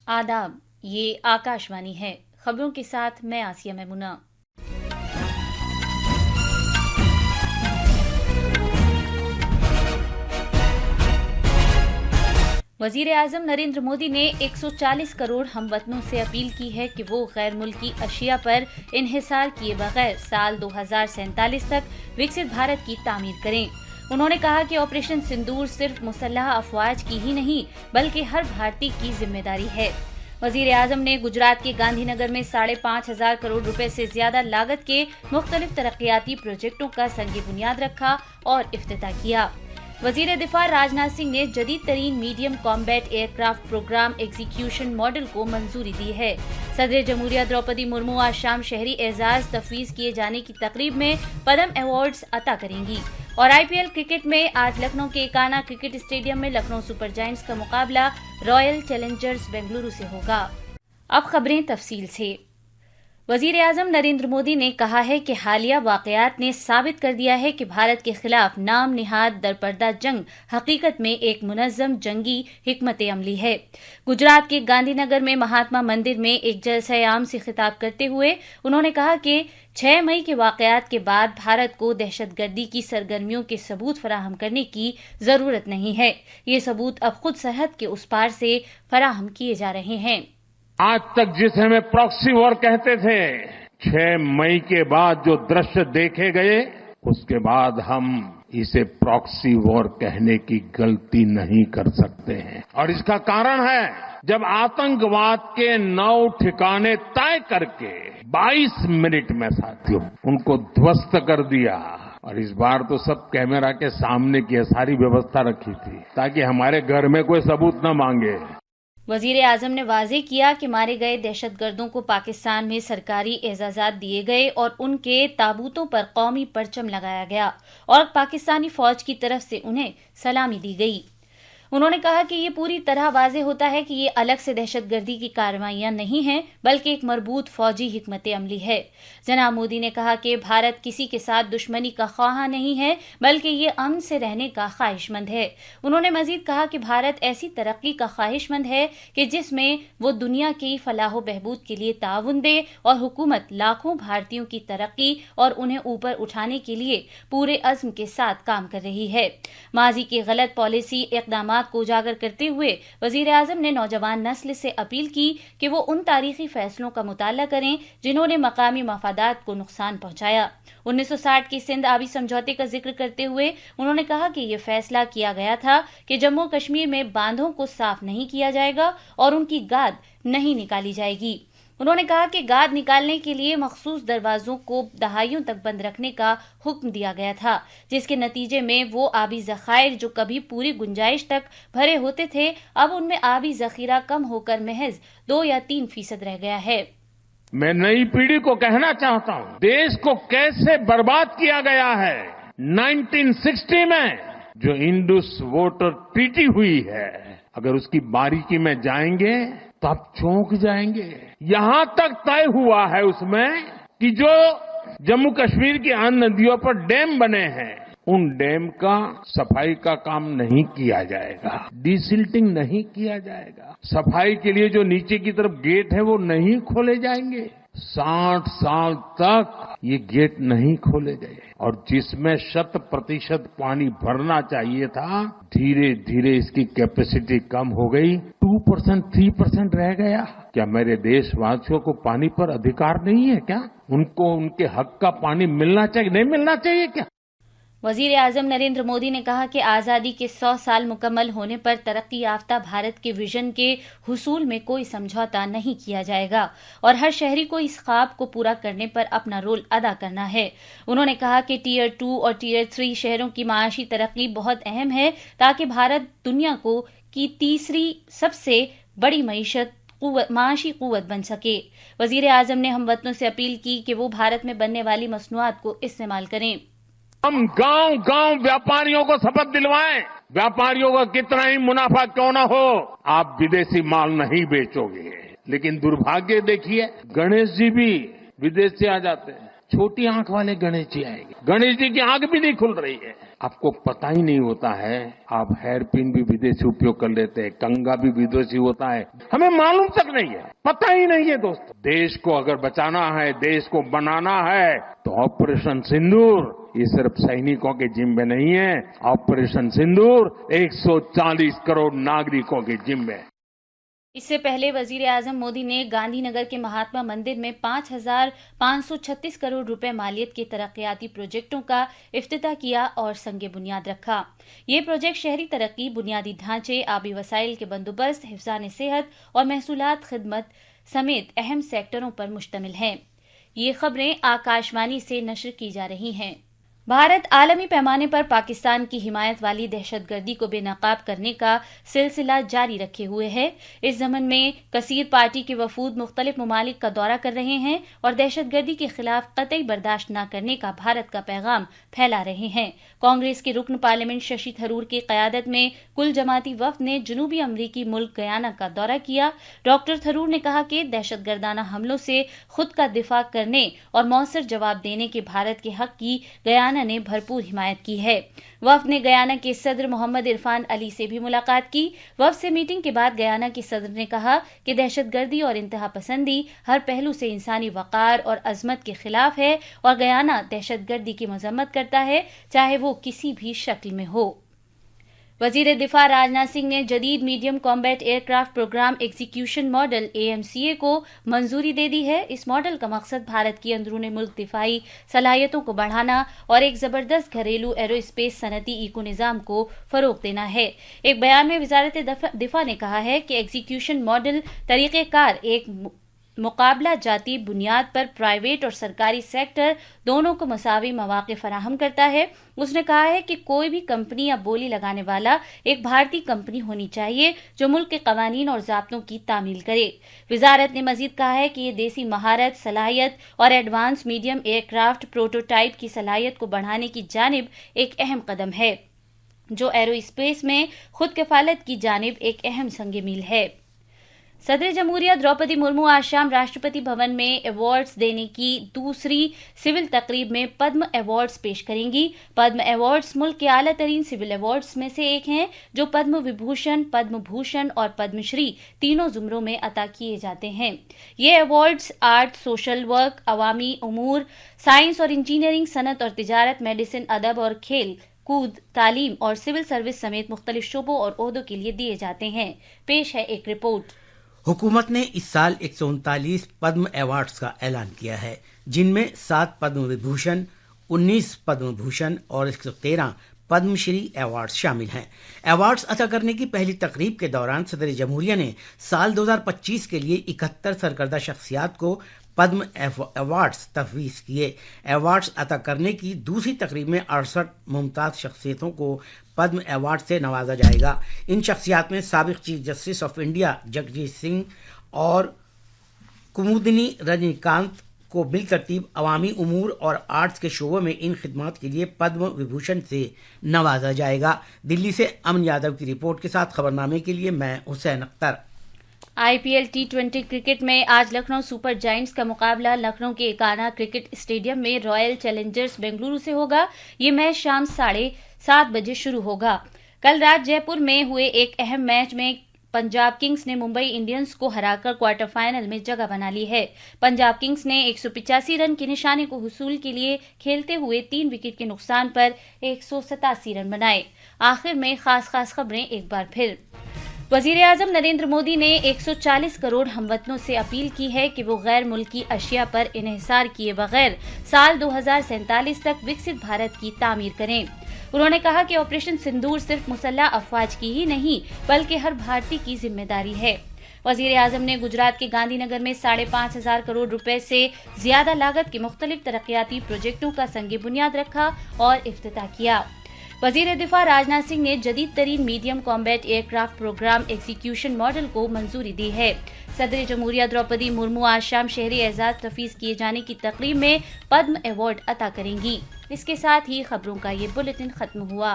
आदाब, ये आकाशवाणी है। खबरों के साथ मैं आसिया मैमुना। वजीर आजम नरेंद्र मोदी ने 140 करोड़ हमवतनों से अपील की है कि वो गैर मुल्की अशिया पर इन्हिसार किए बगैर साल 2047 तक विकसित भारत की तामीर करें। उन्होंने कहा कि ऑपरेशन सिंदूर सिर्फ मुसल्लह अफवाज की ही नहीं बल्कि हर भारतीय की जिम्मेदारी है। वजीर आजम ने गुजरात के गांधीनगर में 5,500 करोड़ रुपए से ज्यादा लागत के मुख्तलिफ तरक्याती प्रोजेक्टों का संग बुनियाद रखा और इफ्तिताह किया। वजीर दिफा राजनाथ सिंह ने जदीद तरीन medium combat aircraft program execution model को मंजूरी दी है। सदर जमहूरिया द्रौपदी मुर्मू आज शाम शहरी एजाज तफवीज किए जाने की तकरीब में पद्म अवार्ड्स अता करेंगी। और IPL क्रिकेट में आज लखनऊ के एकाना क्रिकेट स्टेडियम में लखनऊ सुपर जायंट्स का मुकाबला रॉयल चैलेंजर्स बेंगलुरु से होगा। अब खबरें तफसील से। वजीर आजम नरेंद्र मोदी ने कहा है कि हालिया वाकयात ने साबित कर दिया है कि भारत के खिलाफ नाम निहाद दरपर्दा जंग हकीकत में एक मुनज़्ज़म जंगी हिकमत अमली है। गुजरात के गांधीनगर में महात्मा मंदिर में एक जलसा आम से खिताब करते हुए उन्होंने कहा कि 6 मई के वाकयात के बाद भारत को दहशतगर्दी की सरगर्मियों के सबूत फराहम करने की जरूरत नहीं है। ये सबूत अब खुद सरहद के उस पार से फराहम किए जा रहे हैं। आज तक जिसे हमें प्रॉक्सी वॉर कहते थे, 6 मई के बाद जो दृश्य देखे गए उसके बाद हम इसे प्रॉक्सी वॉर कहने की गलती नहीं कर सकते हैं। और इसका कारण है जब आतंकवाद के 9 ठिकाने तय करके 22 मिनट में साथियों उनको ध्वस्त कर दिया। और इस बार तो सब कैमरा के सामने की सारी व्यवस्था रखी थी ताकि हमारे घर में कोई सबूत न मांगे। वजीर आजम ने वाज़ेह किया कि मारे गए दहशतगर्दों को पाकिस्तान में सरकारी एजाज़ात दिए गए और उनके ताबूतों पर कौमी परचम लगाया गया और पाकिस्तानी फौज की तरफ से उन्हें सलामी दी गई। उन्होंने कहा कि ये पूरी तरह वाज़ेह होता है कि ये अलग से दहशतगर्दी की कार्रवाइयां नहीं हैं बल्कि एक मरबूत फौजी हिकमत अमली है। जनाब मोदी ने कहा कि भारत किसी के साथ दुश्मनी का ख्वाह नहीं है बल्कि ये अमन से रहने का ख्वाहिशमंद है। उन्होंने मजीद कहा कि भारत ऐसी तरक्की का ख्वाहिशमंद है कि जिसमें वो दुनिया की फलाह बहबूद के लिए ताउन दे और हुकूमत लाखों भारतीयों की तरक्की और उन्हें ऊपर उठाने के लिए पूरे अज़्म के साथ काम कर रही है। माजी की गलत पॉलिसी इक़दाम को उजागर करते हुए वजीर आजम ने नौजवान नस्ल से अपील की कि वो उन तारीखी फैसलों का मुताला करें जिन्होंने मकामी मफादात को नुकसान पहुंचाया। 1960 की सिंध आबी समझौते का जिक्र करते हुए उन्होंने कहा कि यह फैसला किया गया था कि जम्मू कश्मीर में बांधों को साफ नहीं किया जाएगा और उनकी गाद नहीं निकाली जाएगी। उन्होंने कहा कि गाद निकालने के लिए मखसूस दरवाजों को दहाइयों तक बंद रखने का हुक्म दिया गया था, जिसके नतीजे में वो आबी ज़खायर जो कभी पूरी गुंजाइश तक भरे होते थे अब उनमें आबी जखीरा कम होकर महज 2 या 3% रह गया है। मैं नई पीढ़ी को कहना चाहता हूं, देश को कैसे बर्बाद किया गया है। 1960 में जो इंडस वाटर ट्रीटी हुई है, अगर उसकी बारीकी में जाएंगे तो आप चौंक जाएंगे। यहां तक तय हुआ है उसमें कि जो जम्मू कश्मीर की अन्य नदियों पर डैम बने हैं उन डैम का सफाई का काम नहीं किया जाएगा, डिसिल्टिंग नहीं किया जाएगा। सफाई के लिए जो नीचे की तरफ गेट है वो नहीं खोले जाएंगे। 60 साल तक ये गेट नहीं खोले गए और जिसमें 100% पानी भरना चाहिए था धीरे धीरे इसकी कैपेसिटी कम हो गई, 2% 3% रह गया। क्या मेरे देशवासियों को पानी पर अधिकार नहीं है क्या? उनको उनके हक का पानी मिलना चाहिए, नहीं मिलना चाहिए क्या? वजीर आजम नरेंद्र मोदी ने कहा कि आज़ादी के 100 साल मुकम्मल होने पर तरक्की याफ्ता भारत के विजन के हुसूल में कोई समझौता नहीं किया जाएगा और हर शहरी को इस ख्वाब को पूरा करने पर अपना रोल अदा करना है। उन्होंने कहा कि टियर 2 और टियर 3 शहरों की माशी तरक्की बहुत अहम है ताकि भारत दुनिया की तीसरी सबसे बड़ी माशी कुव्वत बन सके। वजीर आजम ने हमवतनों से अपील की कि वो भारत में बनने वाली मसनूआत को इस्तेमाल करें। हम गांव गांव व्यापारियों को शपथ दिलवाएं, व्यापारियों का कितना ही मुनाफा क्यों ना हो, आप विदेशी माल नहीं बेचोगे। लेकिन दुर्भाग्य देखिए, गणेश जी भी विदेश से आ जाते हैं। छोटी आंख वाले गणेश जी आएंगे, गणेश जी की आंख भी नहीं खुल रही है। آپ کو پتا ہی نہیں ہوتا ہے، آپ ہیئر پن بھی विदेशी उपयोग कर लेते हैं, कंगा भी विदेशी होता है, हमें मालूम तक नहीं है, पता ही नहीं है दोस्तों। देश को अगर बचाना है, देश को बनाना है, तो ऑपरेशन सिंदूर ये सिर्फ सैनिकों के जिम्मे नहीं है, ऑपरेशन सिंदूर 140 करोड़ नागरिकों के जिम्मे है। इससे पहले वजीर आजम मोदी ने गांधीनगर के महात्मा मंदिर में 5,536 करोड़ रुपए मालियत के तरक्याती प्रोजेक्टों का इफ्तिताह किया और संगे बुनियाद रखा। ये प्रोजेक्ट शहरी तरक्की, बुनियादी ढांचे, आबी वसाइल के बंदोबस्त, हिफ्ज़ान सेहत और महसूलात खिदमत समेत अहम सेक्टरों पर मुश्तमिल हैं। ये खबरें आकाशवाणी से नशर की जा रही हैं। भारत आलमी पैमाने पर पाकिस्तान की हिमायत वाली दहशतगर्दी को बेनकाब करने का सिलसिला जारी रखे हुए है। इस ज़मन में कसीर पार्टी के वफूद मुख्तलिफ ममालिक का दौरा कर रहे हैं और दहशतगर्दी के खिलाफ कतई बर्दाश्त न करने का भारत का पैगाम फैला रहे हैं। कांग्रेस के रुकन पार्लियामेंट शशि थरूर की क़यादत में कुल जमाती वफ़द ने जनूबी अमरीकी मुल्क गयाना का दौरा किया। डॉक्टर थरूर ने कहा कि दहशतगर्दाना हमलों से खुद का दिफा करने और मौसर जवाब देने के भारत के हक की गयाना ने भरपूर हिमायत की है। वफ़द ने गयाना के सदर मोहम्मद इरफान अली से भी मुलाकात की। वफ़द से मीटिंग के बाद गयाना के सदर ने कहा कि दहशतगर्दी और इंतहा पसंदी हर पहलू से इंसानी वक़ार और अज़मत के खिलाफ है और गयाना दहशतगर्दी की मज़म्मत करता है, चाहे वो किसी भी शक्ल में हो। वजीर दिफा राजनाथ सिंह ने जदीद medium combat aircraft program execution model AMCA को मंजूरी दे दी है। इस मॉडल का मकसद भारत की अंदरूनी मुल्क दिफाई सलाहियतों को बढ़ाना और एक जबरदस्त घरेलू एरोस्पेस सनती इको निज़ाम को फरोग देना है। एक बयान में वजारत दिफा ने कहा है कि एग्जीक्यूशन मॉडल तरीक़ेकार एक मुकाबला जाती बुनियाद पर प्राइवेट और सरकारी सेक्टर दोनों को मसावी मौक़े फराहम करता है। उसने कहा है कि कोई भी कंपनी या बोली लगाने वाला एक भारतीय कंपनी होनी चाहिए जो मुल्क के कवानीन और ज़ाब्तों की तामील करे। वजारत ने मजीद कहा है कि ये देसी महारत, सलाहियत और एडवांस मीडियम एयरक्राफ्ट प्रोटोटाइप की सलाहियत को बढ़ाने की जानिब एक अहम कदम है, जो एरोस्पेस में खुद कफालत की जानिब एक अहम संग मील है। सदर जमहूरिया द्रौपदी मुर्मू आज शाम राष्ट्रपति भवन में अवार्ड्स देने की दूसरी सिविल तकरीब में पद्म अवार्ड्स पेश करेंगी। पद्म अवार्ड्स मुल्क के आला तरीन सिविल अवार्ड्स में से एक हैं, जो पद्म विभूषण, पद्म भूषण और पद्मश्री तीनों जुमरों में अता किए जाते हैं। ये अवार्ड्स आर्ट, सोशल वर्क, अवामी उमूर, साइंस और इंजीनियरिंग, सनत और तिजारत, मेडिसिन, अदब और खेल कूद, तालीम और सिविल सर्विस समेत मुख्तलिफ शोबों और ओहदों के लिए दिए जाते हैं। पेश है एक रिपोर्ट। हुकूमत ने इस साल 139 पद्म अवार्ड्स का ऐलान किया है, जिनमें 7 पद्म विभूषण, 19 पद्म भूषण और 113 पद्मश्री अवार्ड्स शामिल हैं। अवार्ड्स अता करने की पहली तकरीब के दौरान सदर जमहूरिया ने साल 2025 के लिए 71 सरकर्दा शख्सियात को पद्म अवार्ड्स तफवीज़ किए। अवार्ड्स अता करने की दूसरी तकरीब में 68 मुमताज़ शख्सियतों को पद्म अवार्ड से नवाजा जाएगा। इन शख्सियात में साबिक chief justice of India Jagjit Singh और कुमुदिनी रजनीकांत को बिलतरतीब अवामी उमूर और आर्ट्स के शोबों में इन खिदमात के लिए पद्म विभूषण से नवाजा जाएगा। दिल्ली से अमन यादव की रिपोर्ट के साथ खबरनामे के लिए मैं Hussain Akhtar. IPL T20 cricket में आज लखनऊ सुपर जायंट्स का मुकाबला लखनऊ के एकाना क्रिकेट स्टेडियम में रॉयल चैलेंजर्स बेंगलुरु से होगा। ये मैच शाम 7:30 बजे शुरू होगा। कल रात जयपुर में हुए एक अहम मैच में पंजाब किंग्स ने मुंबई इंडियंस को हराकर क्वार्टर फाइनल में जगह बना ली है। पंजाब किंग्स ने 185 रन के निशाने को हुसूल के लिए खेलते हुए 3 विकेट के नुकसान पर 187 रन बनाए। आखिर में खास खबरें एक बार फिर। वजीर आजम नरेंद्र मोदी ने 140 करोड़ हमवतनों से अपील की है कि वो गैर मुल्की अशिया पर इन्हिसार किए बगैर साल 2047 तक विकसित भारत की तामीर करें। उन्होंने कहा कि ऑपरेशन सिंदूर सिर्फ मुसल्लह अफवाज की ही नहीं बल्कि हर भारतीय की जिम्मेदारी है। वजीर आजम ने गुजरात के गांधीनगर में 5,500 करोड़ रुपए से ज्यादा लागत के मुख्तलिफ तरक्याती प्रोजेक्टों का संगे बुनियाद रखा और इफ्तिताह किया। वजीर दिफा राजनाथ सिंह ने जदीद तरीन medium combat aircraft program execution model को मंजूरी दी है। सदर जमहूरिया द्रौपदी मुर्मू आज शाम शहरी एजाज तफवीज़ किए जाने की तकरीब में पद्म अवार्ड अता करेंगी। इसके साथ ही खबरों का ये बुलेटिन खत्म हुआ।